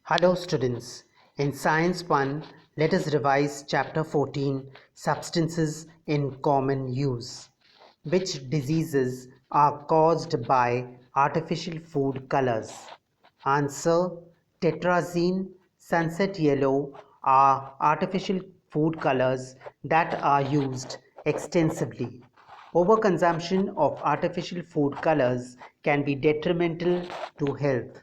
Hello students, in Science 1, let us revise Chapter 14, Substances in Common Use. Which diseases are caused by artificial food colors? Answer: Tetrazine, sunset yellow are artificial food colors that are used extensively. Overconsumption of artificial food colors can be detrimental to health.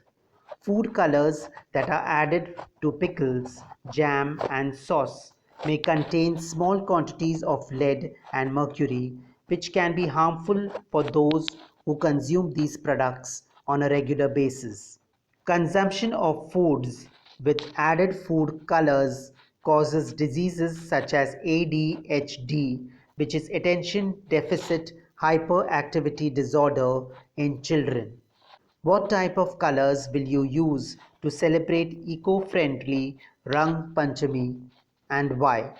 Food colors that are added to pickles, jam, and sauce may contain small quantities of lead and mercury, which can be harmful for those who consume these products on a regular basis. Consumption of foods with added food colors causes diseases such as ADHD, which is attention deficit hyperactivity disorder in children. What type of colors will you use to celebrate eco-friendly Rang Panchami and why?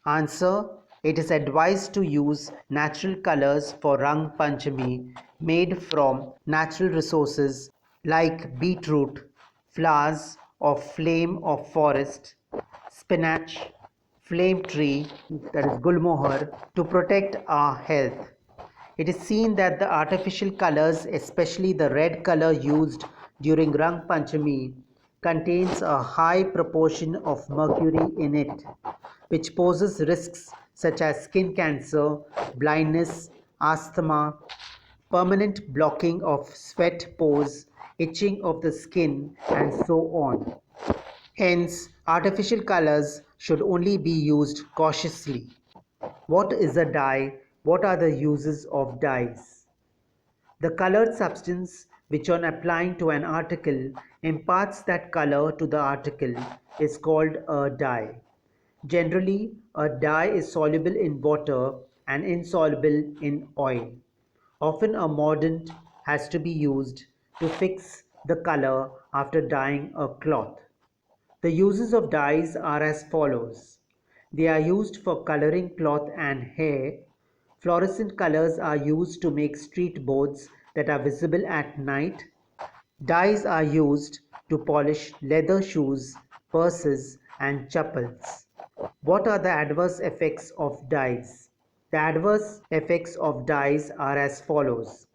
Answer: It is advised to use natural colors for Rang Panchami made from natural resources like beetroot, flowers of flame of forest, spinach, flame tree, that is gulmohar, to protect our health. It is seen that the artificial colors, especially the red color used during Rang Panchami, contains a high proportion of mercury in it, which poses risks such as skin cancer, blindness, asthma, permanent blocking of sweat pores, itching of the skin, and so on. Hence, artificial colors should only be used cautiously. What is a dye? What are the uses of dyes? The colored substance which on applying to an article imparts that color to the article is called a dye. Generally, a dye is soluble in water and insoluble in oil. Often a mordant has to be used to fix the color after dyeing a cloth. The uses of dyes are as follows. They are used for coloring cloth and hair. Fluorescent colors are used to make street boards that are visible at night. Dyes are used to polish leather shoes, purses, and chappals. What are the adverse effects of dyes? The adverse effects of dyes are as follows.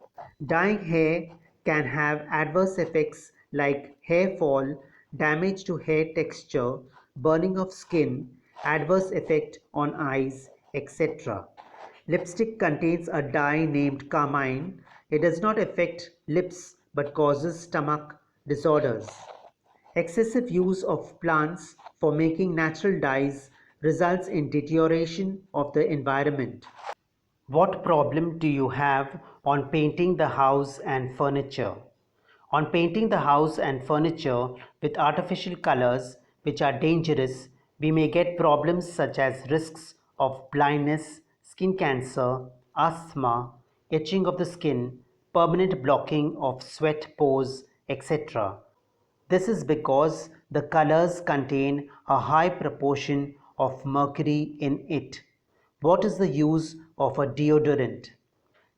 Dyeing hair can have adverse effects like hair fall, damage to hair texture, burning of skin, adverse effect on eyes, etc. Lipstick contains a dye named carmine. It does not affect lips but causes stomach disorders. Excessive use of plants for making natural dyes results in deterioration of the environment. What problem do you have on painting the house and furniture? On painting the house and furniture with artificial colors which are dangerous, we may get problems such as risks of blindness, skin cancer, asthma, itching of the skin, permanent blocking of sweat pores, etc. This is because the colors contain a high proportion of mercury in it. What is the use of a deodorant?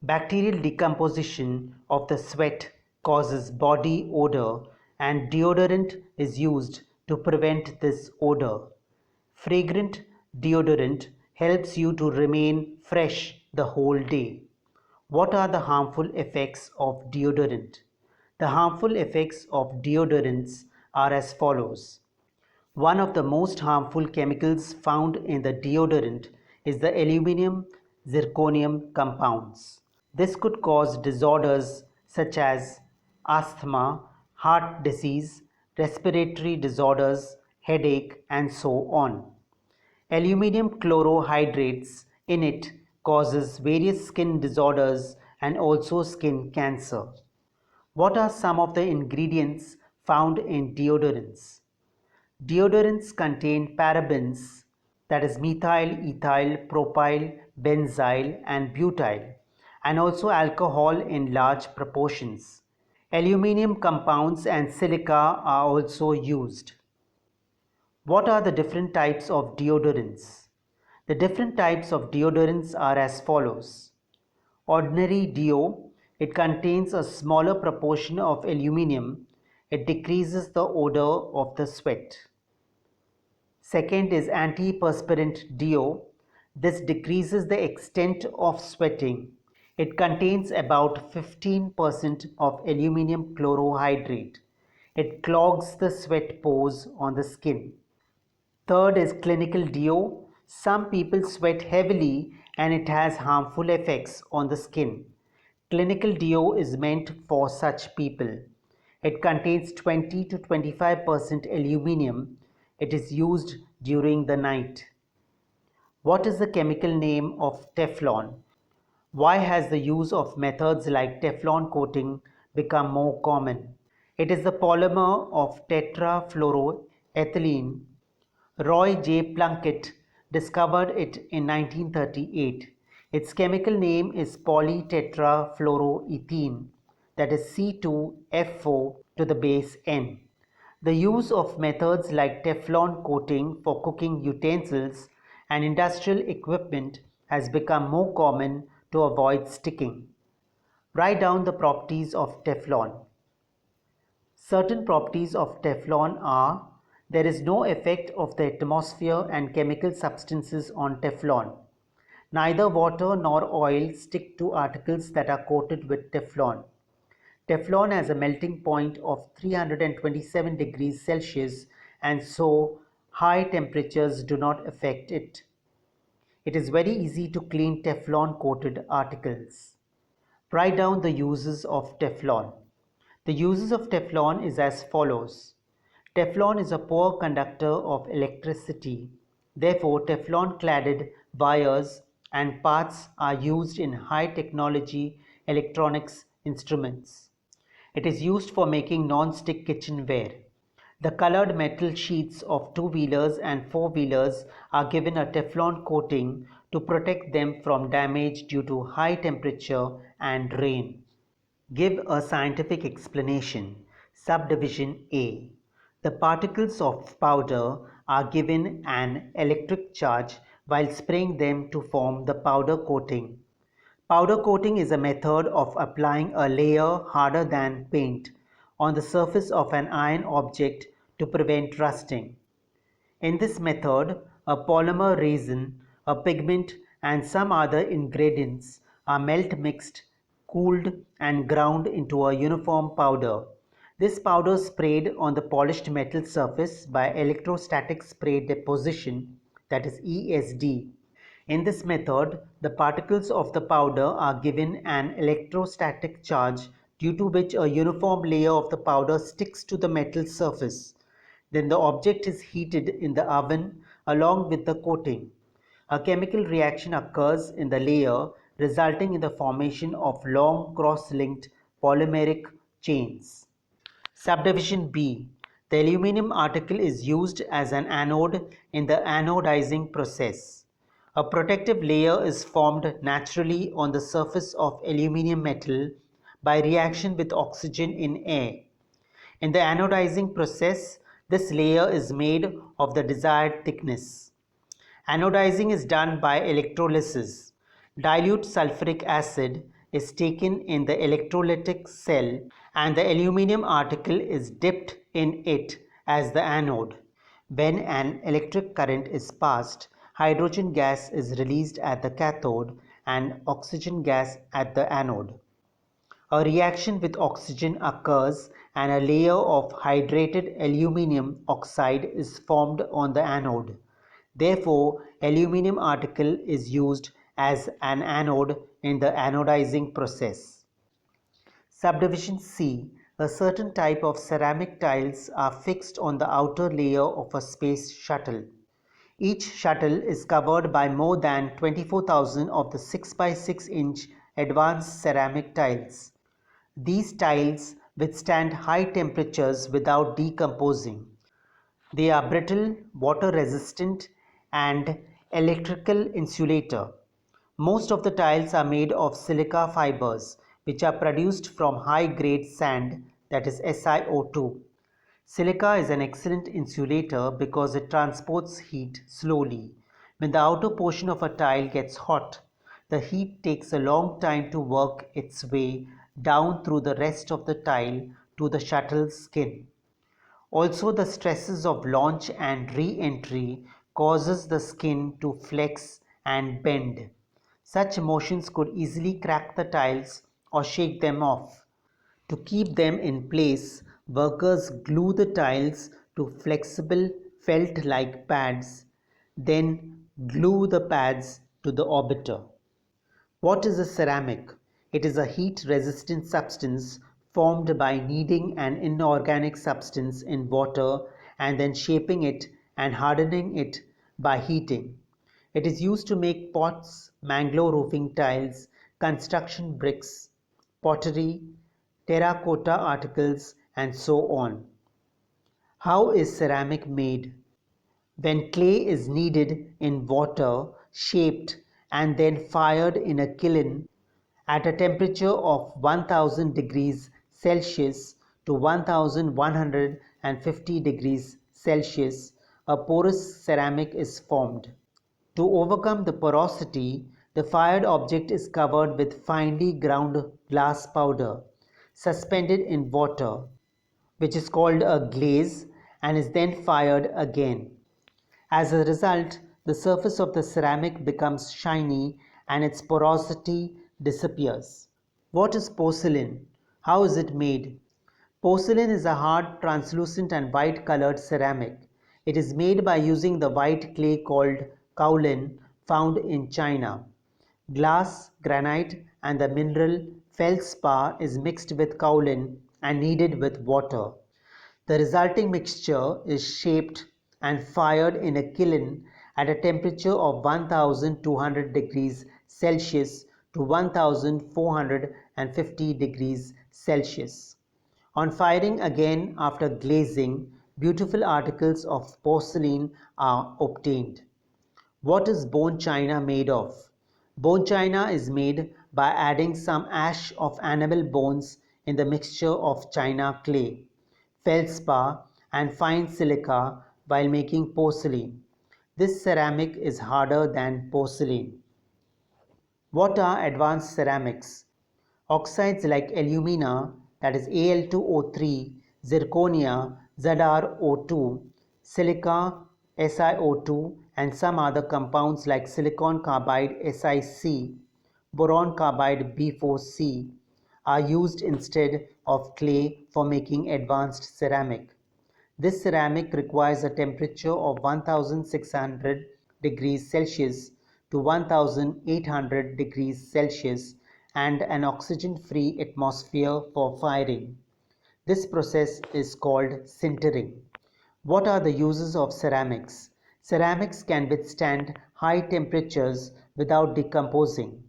Bacterial decomposition of the sweat causes body odor, and deodorant is used to prevent this odor. Fragrant deodorant helps you to remain fresh the whole day. What are the harmful effects of deodorant? The harmful effects of deodorants are as follows. One of the most harmful chemicals found in the deodorant is the aluminum zirconium compounds. This could cause disorders such as asthma, heart disease, respiratory disorders, headache, and so on. Aluminium chlorohydrates in it causes various skin disorders and also skin cancer. What are some of the ingredients found in deodorants? Deodorants contain parabens, that is methyl, ethyl, propyl, benzyl, and butyl, and also alcohol in large proportions. Aluminium compounds and silica are also used. What are the different types of deodorants? The different types of deodorants are as follows. Ordinary deo, it contains a smaller proportion of aluminium. It decreases the odor of the sweat. Second is antiperspirant deo. This decreases the extent of sweating. It contains about 15% of aluminum chlorohydrate. It clogs the sweat pores on the skin. Third is clinical deo. Some people sweat heavily and it has harmful effects on the skin. Clinical deo is meant for such people. It contains 20 to 25% aluminum. It is used during the night. What is the chemical name of Teflon? Why has the use of methods like Teflon coating become more common? It is the polymer of tetrafluoroethylene. Roy J. Plunkett discovered it in 1938. Its chemical name is polytetrafluoroethene, that is C2F4 to the base N. The use of methods like Teflon coating for cooking utensils and industrial equipment has become more common to avoid sticking. Write down the properties of Teflon. Certain properties of Teflon are: there is no effect of the atmosphere and chemical substances on Teflon. Neither water nor oil stick to articles that are coated with Teflon. Teflon has a melting point of 327 degrees Celsius, and so high temperatures do not affect it. It is very easy to clean Teflon coated articles. Write down the uses of Teflon. The uses of Teflon is as follows. Teflon is a poor conductor of electricity. Therefore, Teflon-cladded wires and parts are used in high-technology electronics instruments. It is used for making non-stick kitchenware. The colored metal sheets of two-wheelers and four-wheelers are given a Teflon coating to protect them from damage due to high temperature and rain. Give a scientific explanation. Subdivision A. The particles of powder are given an electric charge while spraying them to form the powder coating. Powder coating is a method of applying a layer harder than paint on the surface of an iron object to prevent rusting. In this method, a polymer resin, a pigment, and some other ingredients are mixed, cooled, and ground into a uniform powder. This powder is sprayed on the polished metal surface by electrostatic spray deposition, that is ESD. In this method, the particles of the powder are given an electrostatic charge due to which a uniform layer of the powder sticks to the metal surface. Then the object is heated in the oven along with the coating. A chemical reaction occurs in the layer, resulting in the formation of long cross-linked polymeric chains. Subdivision B. The aluminum article is used as an anode in the anodizing process. A protective layer is formed naturally on the surface of aluminum metal by reaction with oxygen in air. In the anodizing process, this layer is made of the desired thickness. Anodizing is done by electrolysis. Dilute sulfuric acid is taken in the electrolytic cell and the aluminum article is dipped in it as the anode. When an electric current is passed, hydrogen gas is released at the cathode and oxygen gas at the anode. A reaction with oxygen occurs and a layer of hydrated aluminum oxide is formed on the anode. Therefore, aluminum article is used as an anode in the anodizing process. Subdivision C. A certain type of ceramic tiles are fixed on the outer layer of a space shuttle. Each shuttle is covered by more than 24,000 of the 6 by 6 inch advanced ceramic tiles. These tiles withstand high temperatures without decomposing. They are brittle, water resistant, and electrical insulator. Most of the tiles are made of silica fibers, which are produced from high grade sand, that is SiO2. Silica is an excellent insulator because it transports heat slowly. When the outer portion of a tile gets hot, the heat takes a long time to work its way down through the rest of the tile to the shuttle's skin. Also, the stresses of launch and re-entry causes the skin to flex and bend. Such motions could easily crack the tiles or shake them off. To keep them in place, workers glue the tiles to flexible felt-like pads, then glue the pads to the orbiter. What is a ceramic? It is a heat-resistant substance formed by kneading an inorganic substance in water and then shaping it and hardening it by heating. It is used to make pots, mangrove roofing tiles, construction bricks, pottery, terracotta articles, and so on. How is ceramic made? When clay is kneaded in water, shaped, and then fired in a kiln at a temperature of 1000 degrees Celsius to 1150 degrees Celsius, a porous ceramic is formed. To overcome the porosity, the fired object is covered with finely ground glass powder, suspended in water, which is called a glaze, and is then fired again. As a result, the surface of the ceramic becomes shiny and its porosity disappears. What is porcelain? How is it made? Porcelain is a hard, translucent and white colored ceramic. It is made by using the white clay called kaolin found in China. Glass, granite and the mineral feldspar is mixed with kaolin and kneaded with water. The resulting mixture is shaped and fired in a kiln at a temperature of 1200 degrees Celsius to 1450 degrees Celsius. On firing again after glazing, beautiful articles of porcelain are obtained. What is bone china made of? Bone china is made by adding some ash of animal bones in the mixture of china clay, feldspar, and fine silica while making porcelain. This ceramic is harder than porcelain. What are advanced ceramics? Oxides like alumina, that is Al2O3, zirconia, ZrO2, silica, SiO2, and some other compounds like silicon carbide, SiC, boron carbide, B4C, are used instead of clay for making advanced ceramic. This ceramic requires a temperature of 1600 degrees Celsius to 1800 degrees Celsius and an oxygen-free atmosphere for firing. This process is called sintering. What are the uses of ceramics? Ceramics can withstand high temperatures without decomposing.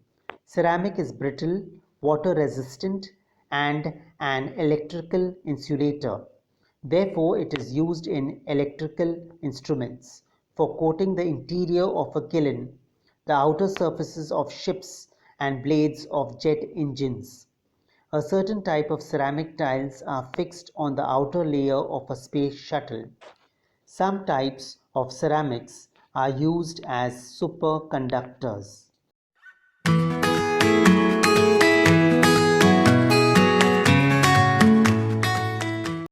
Ceramic is brittle, water resistant, and an electrical insulator. Therefore, it is used in electrical instruments, for coating the interior of a kiln, the outer surfaces of ships, and blades of jet engines. A certain type of ceramic tiles are fixed on the outer layer of a space shuttle. Some types of ceramics are used as superconductors.